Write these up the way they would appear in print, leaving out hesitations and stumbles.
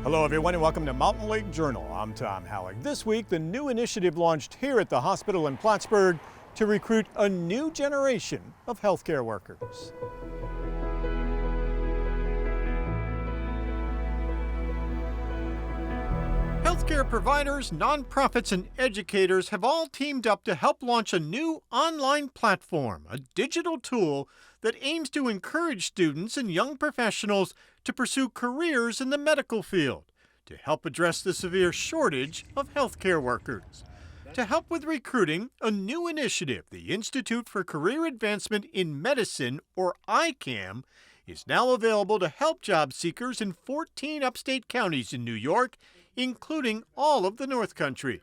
Hello everyone and welcome to Mountain Lake Journal. I'm Tom Halleck. This week, the new initiative launched here at the hospital in Plattsburgh to recruit a new generation of healthcare workers. Healthcare providers, nonprofits, and educators have all teamed up to help launch a new online platform, a digital tool that aims to encourage students and young professionals to pursue careers in the medical field to help address the severe shortage of healthcare workers. To help with recruiting, a new initiative, the Institute for Career Advancement in Medicine, or ICAM, is now available to help job seekers in 14 upstate counties in New York, including all of the North Country.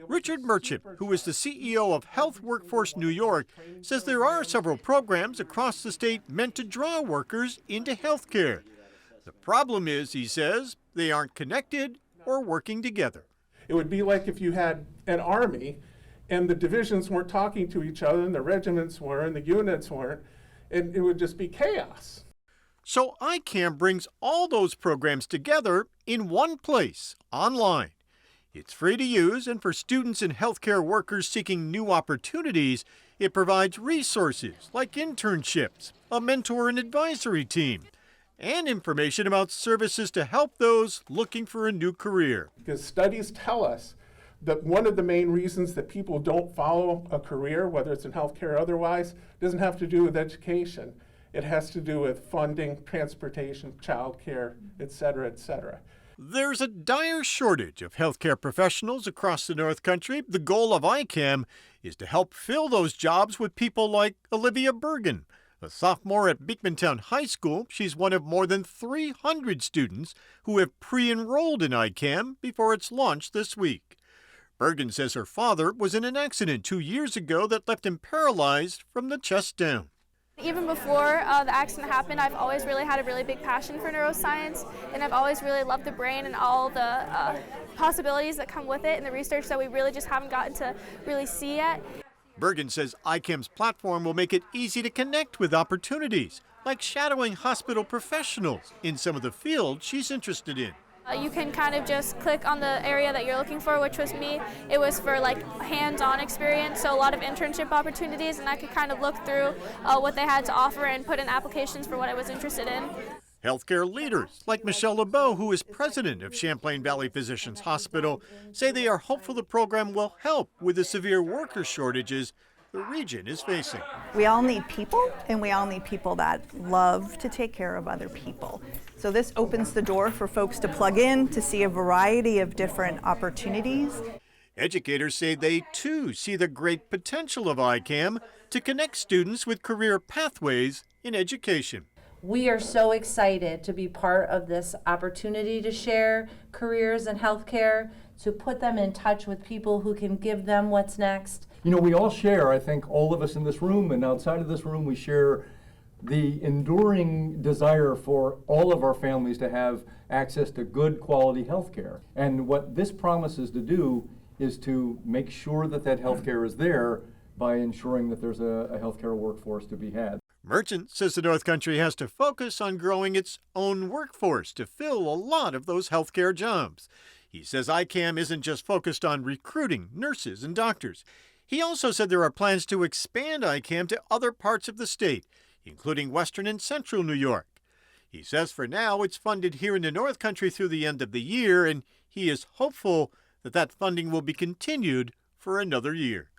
Richard Merchant, who is the CEO of Health Workforce New York, says there are several programs across the state meant to draw workers into healthcare. The problem is, he says, they aren't connected or working together. It would be like if you had an army and the divisions weren't talking to each other and the regiments were and the units weren't, and it would just be chaos. So ICAM brings all those programs together in one place, online. It's free to use, and for students and healthcare workers seeking new opportunities, it provides resources like internships, a mentor and advisory team, and information about services to help those looking for a new career. Because studies tell us that one of the main reasons that people don't follow a career, whether it's in healthcare or otherwise, doesn't have to do with education. It has to do with funding, transportation, childcare, et cetera, et cetera. There's a dire shortage of healthcare professionals across the North Country. The goal of ICAM is to help fill those jobs with people like Olivia Bergen, a sophomore at Beekmantown High School. She's one of more than 300 students who have pre-enrolled in ICAM before its launch this week. Bergen says her father was in an accident 2 years ago that left him paralyzed from the chest down. Even before the accident happened, I've always really had a really big passion for neuroscience, and I've always really loved the brain and all the possibilities that come with it and the research that we really just haven't gotten to really see yet. Bergen says ICAM's platform will make it easy to connect with opportunities, like shadowing hospital professionals in some of the fields she's interested in. You can kind of just click on the area that you're looking for, which was me. It was for like hands-on experience, so a lot of internship opportunities, and I could kind of look through what they had to offer and put in applications for what I was interested in. Healthcare leaders like Michelle LeBeau, who is president of Champlain Valley Physicians Hospital, say they are hopeful the program will help with the severe worker shortages the region is facing. We all need people, and we all need people that love to take care of other people. So this opens the door for folks to plug in to see a variety of different opportunities. Educators say they too see the great potential of ICAM to connect students with career pathways in education. We are so excited to be part of this opportunity to share careers in healthcare, to put them in touch with people who can give them what's next. You know, we all share, I think all of us in this room and outside of this room, we share the enduring desire for all of our families to have access to good quality health care. And what this promises to do is to make sure that that health care is there by ensuring that there's a healthcare workforce to be had. Merchant says the North Country has to focus on growing its own workforce to fill a lot of those healthcare jobs. He says ICAM isn't just focused on recruiting nurses and doctors. He also said there are plans to expand ICAM to other parts of the state, including western and central New York. He says for now it's funded here in the North Country through the end of the year, and he is hopeful that that funding will be continued for another year.